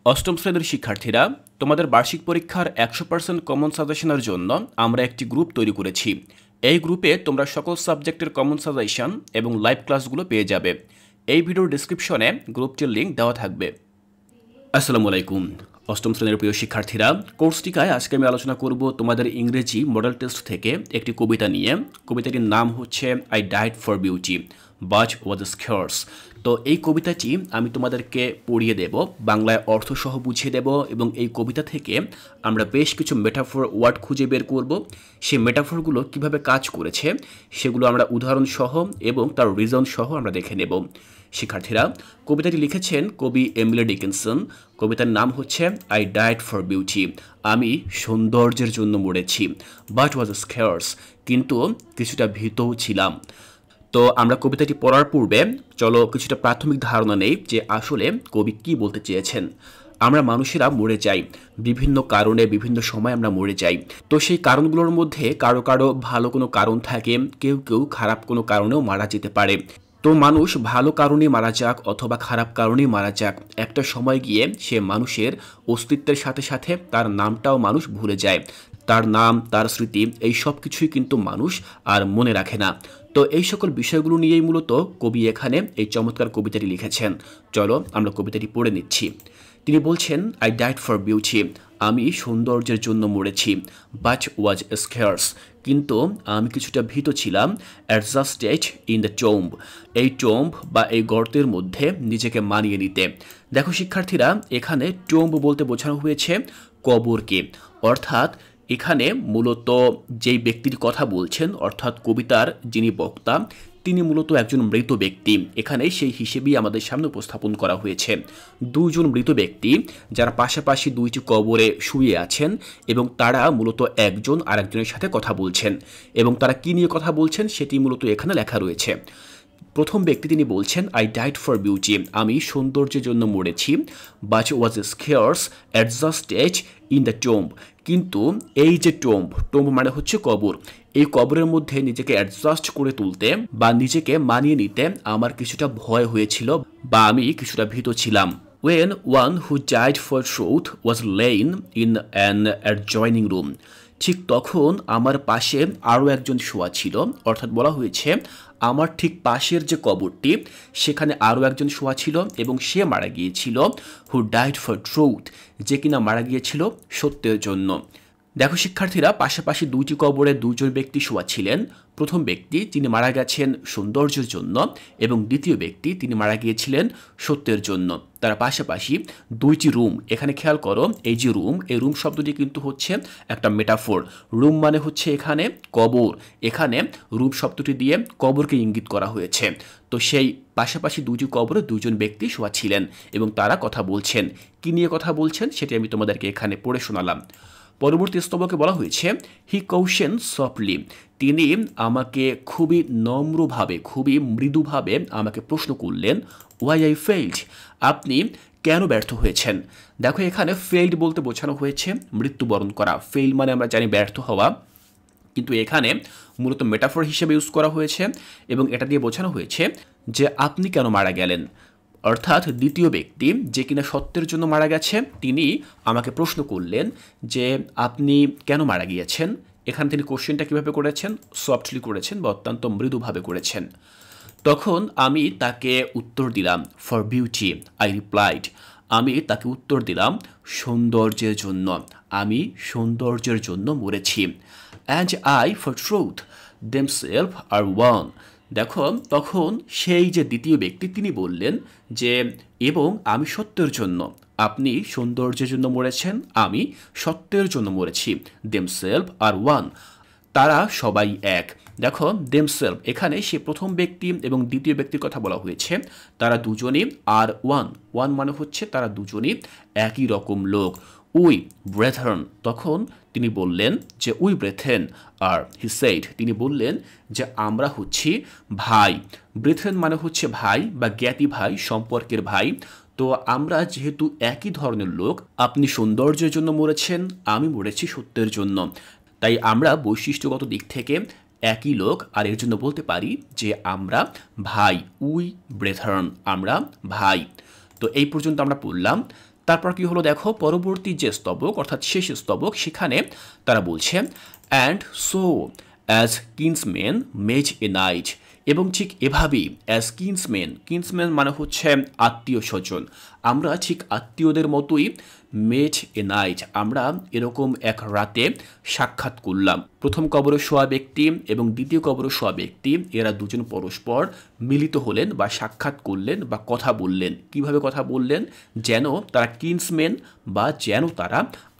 অষ্টম শ্রেণীর শিক্ষার্থীরা, তোমাদের বার্ষিক পরীক্ষার 100% কমন সাজেশনের জন্য আমরা একটি গ্রুপ তৈরি করেছি। এই গ্রুপে তোমরা সকল সাবজেক্টের কমন সাজেশন এবং লাইভ ক্লাসগুলো পেয়ে যাবে। এই ভিডিওর ডেসক্রিপশনে গ্রুপটির লিঙ্ক দেওয়া থাকবে। আসসালামু আলাইকুম অষ্টম শ্রেণীর প্রিয় শিক্ষার্থীরা, কোর্স টিকায় আজকে আমি আলোচনা করব তোমাদের ইংরেজি মডেল টেস্ট থেকে একটি কবিতা নিয়ে। কবিতাটির নাম হচ্ছে I died for beauty but was স্কার্স। তো এই কবিতাটি আমি তোমাদেরকে পড়িয়ে দেব, বাংলায় অর্থসহ বুঝিয়ে দেব এবং এই কবিতা থেকে আমরা বেশ কিছু মেটাফোর ওয়ার্ড খুঁজে বের করব। সেই মেটাফোরগুলো কিভাবে কাজ করেছে সেগুলো আমরা উদাহরণসহ এবং তার রিজন সহ আমরা দেখে নেব। শিক্ষার্থীরা, কবিতাটি লিখেছেন কবি এমিলি ডিকিনসন। কবিতার নাম হচ্ছে আই ডাইড ফর বিউটি, আমি সৌন্দর্যের জন্য মরেছি, বাট ওয়াজ স্কার্স, কিন্তু কিছুটা ভীতও ছিলাম। তো আমরা কবিতাটি পড়ার পূর্বে চলো কিছুটা প্রাথমিক ধারণা নেই যে আসলে কবি কি বলতে চেয়েছেন। আমরা মানুষেরা মরে যাই, বিভিন্ন কারণে বিভিন্ন সময় আমরা মরে যাই। তো সেই কারণগুলোর মধ্যে কারো কারো ভালো কোনো কারণ থাকে, কেউ কেউ খারাপ কোনো কারণেও মারা যেতে পারে। তো মানুষ ভালো কারণে মারা যাক অথবা খারাপ কারণেই মারা যাক, একটা সময় গিয়ে সে মানুষের অস্তিত্বের সাথে সাথে তার নামটাও মানুষ ভুলে যায়। তার নাম, তার স্মৃতি, এই সব কিছুই কিন্তু মানুষ আর মনে রাখে না। তো এই সকল বিষয়গুলো নিয়েই মূলত কবি এখানে এই চমৎকার কবিতাটি লিখেছেন। চলো আমরা কবিতাটি পড়ে নিচ্ছি। তিনি বলছেন আই ডাইড ফর বিউটি, আমি সৌন্দর্যের জন্য মরেছি, বাট ওয়াজ স্কার্স, কিন্তু আমি কিছুটা ভীত ছিলাম, অ্যাডজাস্টেড ইন দ্য টোম্ব, এই টোম্ব বা এই গর্তের মধ্যে নিজেকে মানিয়ে নিতে। দেখো শিক্ষার্থীরা, এখানে টোম্ব বলতে বোঝানো হয়েছে কবরকে, অর্থাৎ এখানে মূলত যেই ব্যক্তির কথা বলছেন অর্থাৎ কবিতার যিনি বক্তা তিনি মূলত একজন মৃত ব্যক্তি। এখানে সেই হিসেবেই আমাদের সামনে উপস্থাপন করা হয়েছে। দুজন মৃত ব্যক্তি যারা পাশাপাশি দুইটি কবরে শুয়ে আছেন এবং তারা মূলত একজন আরেকজনের সাথে কথা বলছেন এবং তারা কি নিয়ে কথা বলছেন সেটি মূলত এখানে লেখা রয়েছে। প্রথম ব্যক্তি তিনি বলছেন আই ডাইড ফর বিউটি, আমি সৌন্দর্যের জন্য মরেছি, but was scarce adjusted in the tomb, কিন্তু এই যে টোম্ব, টোম্ব মানে হচ্ছে কবর, এই কবরের মধ্যে নিজেকে অ্যাডজাস্ট করে তুলতে বা নিজেকে মানিয়ে নিতে আমার কিছুটা ভয় হয়েছিল বা আমি কিছুটা ভীত ছিলাম। When one who died for truth was laying in an adjoining room, ঠিক তখন আমার পাশে আরও একজন শোয়া ছিল, অর্থাৎ বলা হয়েছে আমার ঠিক পাশের যে কবরটি সেখানে আরও একজন শোয়া ছিল এবং সে মারা গিয়েছিল হু ডাইড ফর ট্রুথ, যে কিনা মারা গিয়েছিল সত্যের জন্য। দেখো শিক্ষার্থীরা, পাশাপাশি দুইটি কবরে দুজন ব্যক্তি শোয়া ছিলেন। প্রথম ব্যক্তি তিনি মারা গেছেন সৌন্দর্যের জন্য এবং দ্বিতীয় ব্যক্তি তিনি মারা গিয়েছিলেন সত্যের জন্য। তারা পাশাপাশি দুইটি রুম, এখানে খেয়াল করো এই যে রুম, এই রুম শব্দটি কিন্তু হচ্ছে একটা মেটাফোর। রুম মানে হচ্ছে এখানে কবর, এখানে রুম শব্দটি দিয়ে কবরকে ইঙ্গিত করা হয়েছে। তো সেই পাশাপাশি দুইটি কবরে দুজন ব্যক্তি শোয়া ছিলেন এবং তারা কথা বলছেন। কি নিয়ে কথা বলছেন সেটি আমি তোমাদেরকে এখানে পড়ে শোনালাম। পরবর্তী স্তবকে বলা হয়েছে হি কৌশেন সফটলি, তিনি আমাকে খুবই নম্রভাবে খুবই মৃদুভাবে আমাকে প্রশ্ন করলেন ওয়াই আই ফেইল্ড, আপনি কেন ব্যর্থ হয়েছেন। দেখো এখানে ফেইল্ড বলতে বোঝানো হয়েছে মৃত্যুবরণ করা। ফেইল মানে আমরা জানি ব্যর্থ হওয়া, কিন্তু এখানে মূলত মেটাফোর হিসেবে ইউজ করা হয়েছে এবং এটা দিয়ে বোঝানো হয়েছে যে আপনি কেন মারা গেলেন। অর্থাৎ দ্বিতীয় ব্যক্তি যে কিনা সত্যের জন্য মারা গেছে তিনি আমাকে প্রশ্ন করলেন যে আপনি কেন মারা গিয়েছেন। এখানে তিনি কোশ্চেনটা কীভাবে করেছেন, সফটলি করেছেন বা অত্যন্ত মৃদুভাবে করেছেন। তখন আমি তাকে উত্তর দিলাম ফর বিউটি আই রিপ্লাইড, আমি তাকে উত্তর দিলাম সৌন্দর্যের জন্য, আমি সৌন্দর্যের জন্য মরেছি। And I for truth themself are one, দেখো তখন সেই যে দ্বিতীয় ব্যক্তি তিনি বললেন যে এবং আমি সত্যের জন্য, আপনি সৌন্দর্যের জন্য মরেছেন, আমি সত্যের জন্য মরেছি। দেমসেলফ আর ওয়ান, তারা সবাই এক। দেখো দেমসেলফ, এখানে সে প্রথম ব্যক্তি এবং দ্বিতীয় ব্যক্তির কথা বলা হয়েছে, তারা দুজনই আর ওয়ান, ওয়ান মানে হচ্ছে তারা দুজনই একই রকম লোক। উই ব্রেথেন, তখন তিনি বললেন যে উই ব্রেথেন, আর হি সেইড, তিনি বললেন যে আমরা হচ্ছি ভাই। ব্রেথেন মানে হচ্ছে ভাই বা জ্ঞাতি ভাই, সম্পর্কের ভাই। তো আমরা যেহেতু একই ধরনের লোক, আপনি সৌন্দর্যের জন্য মরেছেন, আমি মরেছি সত্যের জন্য, তাই আমরা বৈশিষ্ট্যগত দিক থেকে একই লোক, আর এর জন্য বলতে পারি যে আমরা ভাই। উই ব্রেথেন, আমরা ভাই। তো এই পর্যন্ত আমরা পড়লাম। তারপর কি হলো দেখো, পরবর্তী যে স্তবক অর্থাৎ শেষ স্তবক, সেখানে তারা বলছে and so as kinsman met a night, এবং ঠিক এভাবেই অ্যাজ কিন্সম্যান, কিন্সম্যান মানে হচ্ছে আত্মীয় স্বজন, আমরা ঠিক আত্মীয়দের মতোই মেজ এ নাইট, আমরা এরকম এক রাতে সাক্ষাৎ করলাম। প্রথম কবরে শোয়া ব্যক্তি এবং দ্বিতীয় কবরে শোয়া ব্যক্তি, এরা দুজন পরস্পর মিলিত হলেন বা সাক্ষাৎ করলেন বা কথা বললেন। কিভাবে কথা বললেন? যেন তারা কিন্সম্যান বা যেন তারা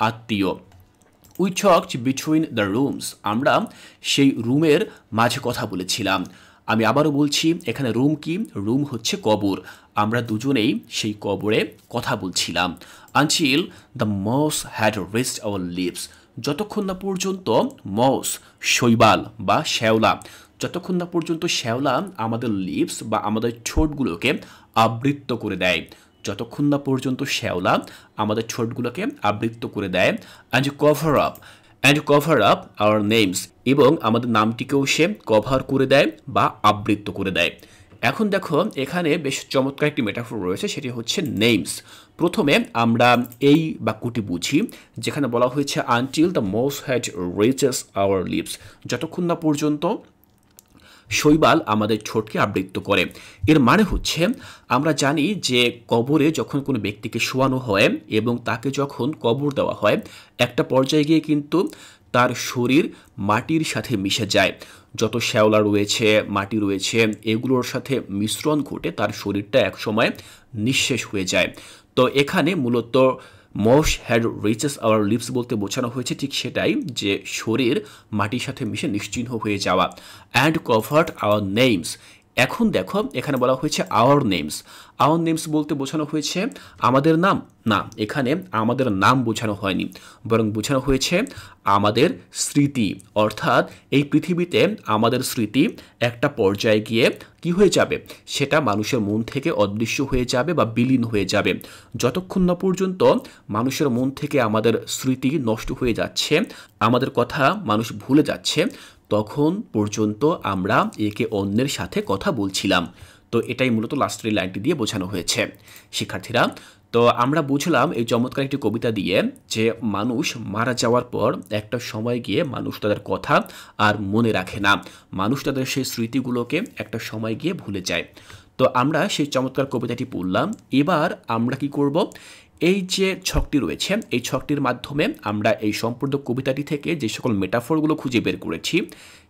আত্মীয়। We talked between the rooms, আমরা সেই রুমের মাঝে কথা বলেছিলাম। আমি আবারও বলছি, এখানে রুম কি? রুম হচ্ছে কবর। আমরা দুজনেই সেই কবরে কথা বলছিলাম। Until the moss had reached our lips, যতক্ষণ না পর্যন্ত মস শৈবাল বা শ্যাওলা, যতক্ষণ না পর্যন্ত শ্যাওলা আমাদের লিপস বা আমাদের ঠোঁটগুলোকে আবৃত করে দেয়, যতক্ষণ না পর্যন্ত শ্যাওলা আমাদের ঠোঁটগুলোকে আবৃত করে দেয়। And cover up our names, এবং আমাদের নামটিকেও সে কভার করে দেয় বা আবৃত করে দেয়। এখন দেখো, এখানে বেশ চমৎকার একটি মেটাফোর রয়েছে, সেটি হচ্ছে নেমস। প্রথমে আমরা এই বাক্যটি বুঝি, যেখানে বলা হয়েছে until the moss had reached our lips, যতক্ষণ না পর্যন্ত শৈবাল আমাদের ঠোঁটকে আবৃত করে। এর মানে হচ্ছে, আমরা জানি যে কবরে যখন কোনো ব্যক্তিকে শোয়ানো হয় এবং তাকে যখন কবর দেওয়া হয়, একটা পর্যায়ে গিয়ে কিন্তু তার শরীর মাটির সাথে মিশে যায়। যত শ্যাওলা রয়েছে, মাটি রয়েছে, এগুলোর সাথে মিশ্রণ ঘটে তার শরীরটা একসময় নিঃশেষ হয়ে যায়। তো এখানে মূলত মস হ্যাড রিচেস আওয়ার লিপস বলতে বোঝানো হয়েছে ঠিক সেটাই, যে শরীর মাটির সাথে মিশে নিশ্চিহ্ন হয়ে যাওয়া। অ্যান্ড কভার্ড আওয়ার নেমস, এখন দেখো এখানে বলা হয়েছে আওয়ার নেমস। আওয়ার নেমস বলতে বোঝানো হয়েছে আমাদের নাম না, এখানে আমাদের নাম বোঝানো হয়নি, বরং বোঝানো হয়েছে আমাদের স্মৃতি। অর্থাৎ এই পৃথিবীতে আমাদের স্মৃতি একটা পর্যায়ে গিয়ে কি হয়ে যাবে, সেটা মানুষের মন থেকে অদৃশ্য হয়ে যাবে বা বিলীন হয়ে যাবে। যতক্ষণ না পর্যন্ত মানুষের মন থেকে আমাদের স্মৃতি নষ্ট হয়ে যাচ্ছে, আমাদের কথা মানুষ ভুলে যাচ্ছে, তখন পর্যন্ত আমরা একে অন্যের সাথে কথা বলছিলাম। তো এটাই মূলত লাস্টের লাইনটি দিয়ে বোঝানো হয়েছে। শিক্ষার্থীরা, তো আমরা বুঝলাম এই চমৎকার একটি কবিতা দিয়ে যে মানুষ মারা যাওয়ার পর একটা সময় গিয়ে মানুষ তাদের কথা আর মনে রাখে না, মানুষ তাদের সেই স্মৃতিগুলোকে একটা সময় গিয়ে ভুলে যায়। তো আমরা সেই চমৎকার কবিতাটি পড়লাম। এবার আমরা কি করব, এই যে ছকটি রয়েছে, এই ছকটির মাধ্যমে আমরা এই সম্পূর্ণ কবিতাটি থেকে যে সকল মেটাফোরগুলো খুঁজে বের করেছি,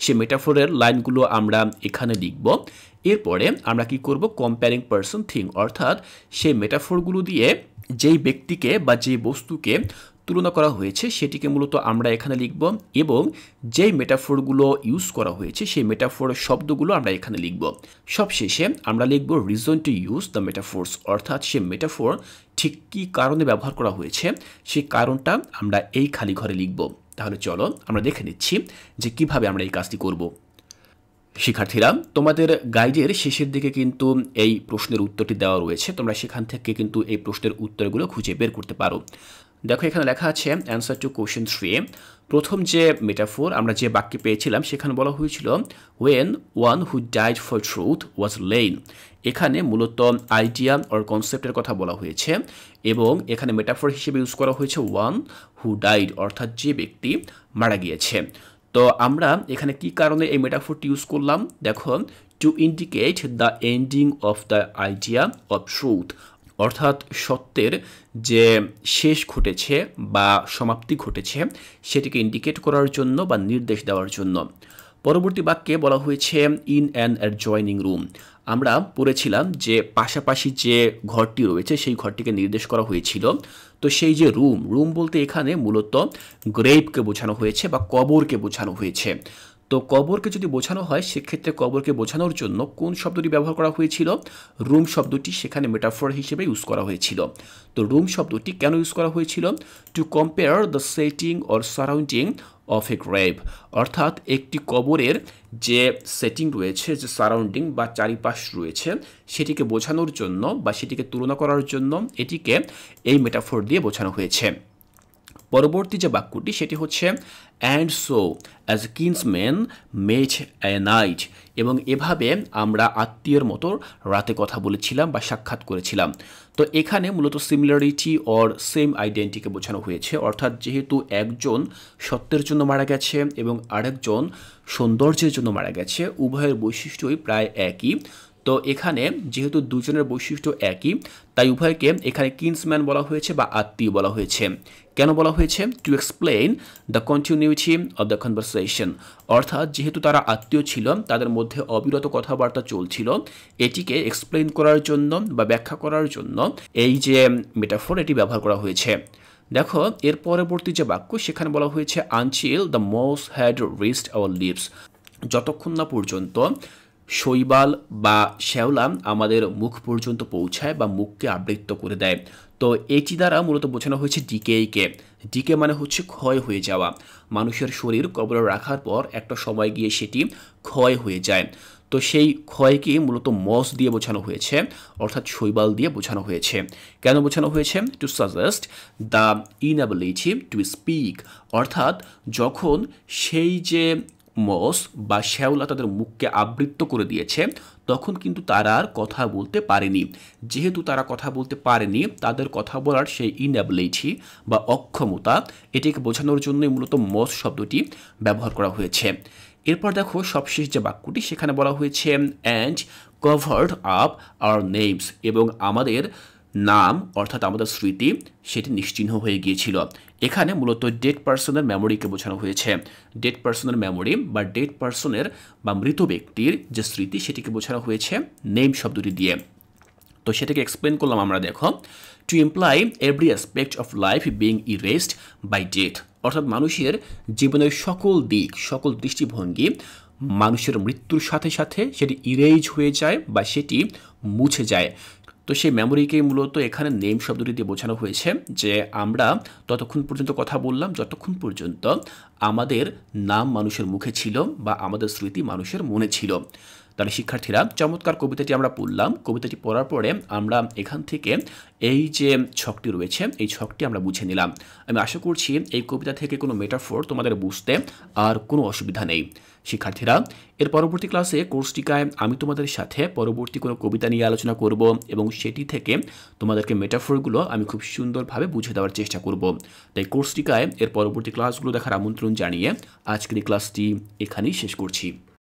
সেই মেটাফোরের লাইনগুলো আমরা এখানে লিখব। এরপরে আমরা কি করব, কম্পেয়ারিং পারসন থিং, অর্থাৎ সেই মেটাফোরগুলো দিয়ে যেই ব্যক্তিকে বা যেই বস্তুকে তুলনা করা হয়েছে সেটিকে মূলত আমরা এখানে লিখব, এবং যেই মেটাফোরগুলো ইউজ করা হয়েছে সেই মেটাফোরের শব্দগুলো আমরা এখানে লিখব। সবশেষে আমরা লিখব reason to use the metaphors, অর্থাৎ সেই মেটাফোর ঠিক কী কারণে ব্যবহার করা হয়েছে সেই কারণটা আমরা এই খালি ঘরে লিখব। তাহলে চলো আমরা দেখে নিচ্ছি যে কিভাবে আমরা এই কাজটি করব। শিক্ষার্থীরা, তোমাদের গাইডের শেষের দিকে কিন্তু এই প্রশ্নের উত্তরটি দেওয়া রয়েছে, তোমরা সেখান থেকে কিন্তু এই প্রশ্নের উত্তরগুলো খুঁজে বের করতে পারো। দেখো এখানে লেখা আছে অ্যান্সার টু কোশ্চেন 3। প্রথম যে মেটাফোর আমরা যে বাক্যে পেয়েছিলাম সেখানে বলা হয়েছিল when one who died for truth was lain. এখানে মূলত আইডিয়া অর কনসেপ্টের কথা বলা হয়েছে, এবং এখানে মেটাফোর হিসেবে ইউজ করা হয়েছে ওয়ান হু ডাইড, অর্থাৎ যে ব্যক্তি মারা গিয়েছে। তো আমরা এখানে কি কারণে এই মেটাফোরটি ইউজ করলাম, দেখো to indicate the ending of the idea of truth, অর্থাৎ সত্যের যে শেষ ঘটেছে বা সমাপ্তি ঘটেছে সেটিকে ইন্ডিকেট করার জন্য বা নির্দেশ দেওয়ার জন্য। পরবর্তী বাক্যে বলা হয়েছে ইন অ্যান অ্যাডজয়নিং রুম। আমরা পড়েছিলাম যে পাশাপাশি যে ঘরটি রয়েছে সেই ঘরটিকে নির্দেশ করা হয়েছিল। তো সেই যে রুম বলতে এখানে মূলত গ্রেভকে বোঝানো হয়েছে বা কবরকে বোঝানো হয়েছে। তো কবরকে যদি বোঝানো হয় সেক্ষেত্রে কবরকে বোঝানোর জন্য কোন শব্দটি ব্যবহার করা হয়েছিল, রুম শব্দটি সেখানে মেটাফর হিসেবে ইউজ করা হয়েছিল। তো রুম শব্দটি কেন ইউজ করা হয়েছিল, to compare the setting or surrounding of A grave, অর্থাৎ একটি কবরের যে সেটিং রয়েছে, যে সারাউন্ডিং বা চারিপাশ রয়েছে সেটিকে বোঝানোর জন্য বা সেটিকে তুলনা করার জন্য এটিকে এই মেটাফর দিয়ে বোঝানো হয়েছে। পরবর্তী যে বাক্যটি সেটি হচ্ছে and so as kinsman met a night, এবং এভাবে আমরা আত্মীয়ের মতো রাতে কথা বলেছিলাম বা সাক্ষাৎ করেছিলাম। তো এখানে মূলত সিমিলারিটি অর সেম আইডেন্টিটিকে বোঝানো হয়েছে, অর্থাৎ যেহেতু একজন সত্যের জন্য মারা গেছে এবং আরেকজন সৌন্দর্যের জন্য মারা গেছে, উভয়ের বৈশিষ্ট্যই প্রায় একই। তো এখানে যেহেতু দুজনের বৈশিষ্ট্য একই, তাই উভয়কে এখানে কিন্সম্যান বলা হয়েছে বা আত্মীয় বলা হয়েছে। কেন বলা হয়েছে? To explain the continuity of the conversation, অর্থাৎ যেহেতু তারা আত্মীয় ছিল, তাদের মধ্যে অবিরত কথাবার্তা চলছিল, এটিকে এক্সপ্লেইন করার জন্য বা ব্যাখ্যা করার জন্য এই যে মেটাফোর এটি ব্যবহার করা হয়েছে। দেখো এর পরবর্তী যে বাক্য সেখানে বলা হয়েছে until the moss had reached our lips, যতক্ষণ না পর্যন্ত শৈবাল বা শ্যাওলা আমাদের মুখ পর্যন্ত পৌঁছায় বা মুখকে আবৃত করে দেয়। তো এটি দ্বারা মূলত বোঝানো হয়েছে ডিকেইকে। ডিকে মানে হচ্ছে ক্ষয় হয়ে যাওয়া। মানুষের শরীর কবরে রাখার পর একটা সময় গিয়ে সেটি ক্ষয় হয়ে যায়। তো সেই ক্ষয়কে মূলত মস দিয়ে বোঝানো হয়েছে, অর্থাৎ শৈবাল দিয়ে বোঝানো হয়েছে। কেন বোঝানো হয়েছে? Two suggest the inability to speak, অর্থাৎ যখন সেই যে মস বা শ্যাওলা তাদের মুখকে আবৃত করে দিয়েছে, তখন কিন্তু তারা আর কথা বলতে পারেনি। যেহেতু তারা কথা বলতে পারেনি, তাদের কথা বলার সেই ইনএবিলিটি বা অক্ষমতা, এটিকে বোঝানোর জন্যই মূলত মস শব্দটি ব্যবহার করা হয়েছে। এরপর দেখো সবশেষ যে বাক্যটি সেখানে বলা হয়েছে and covered up our names, এবং আমাদের নাম অর্থাৎ আমাদের স্মৃতি সেটি নিশ্চিহ্ন হয়ে গিয়েছিল। এখানে মূলত ডেড পার্সনের মেমোরিকে বোঝানো হয়েছে। ডেড পার্সনের মেমোরি বা ডেড পার্সনের বা মৃত ব্যক্তির যে স্মৃতি সেটিকে বোঝানো হয়েছে নেম শব্দটি দিয়ে। তো সেটাকে এক্সপ্লেন করলাম আমরা। দেখো to imply every aspect of life being erased by death, অর্থাৎ মানুষের জীবনের সকল দিক, সকল দৃষ্টিভঙ্গি মানুষের মৃত্যুর সাথে সাথে সেটি ইরেজ হয়ে যায় বা সেটি মুছে যায়। তো সেই মেমোরিকে মূলত এখানে নেম শব্দটি দিয়ে বোঝানো হয়েছে যে আমরা ততক্ষণ পর্যন্ত কথা বললাম যতক্ষণ পর্যন্ত আমাদের নাম মানুষের মুখে ছিল বা আমাদের স্মৃতি মানুষের মনে ছিল। তাহলে শিক্ষার্থীরা চমৎকার কবিতাটি আমরা পড়লাম। কবিতাটি পড়ার পরে আমরা এখান থেকে এই যে ছকটি রয়েছে এই ছকটি আমরা বুঝে নিলাম। আমি আশা করছি এই কবিতা থেকে কোনো মেটাফোর তোমাদের বুঝতে আর কোনো অসুবিধা নেই। শিক্ষার্থীরা এর পরবর্তী ক্লাসে কোর্সটিকায় আমি তোমাদের সাথে পরবর্তী কোনো কবিতা নিয়ে আলোচনা করব এবং সেটি থেকে তোমাদেরকে মেটাফোরগুলো আমি খুব সুন্দরভাবে বুঝে দেওয়ার চেষ্টা করব। তাই কোর্সটিকায় এর পরবর্তী ক্লাসগুলো দেখার আমন্ত্রণ জানিয়ে আজকের এই ক্লাসটি এখানেই শেষ করছি।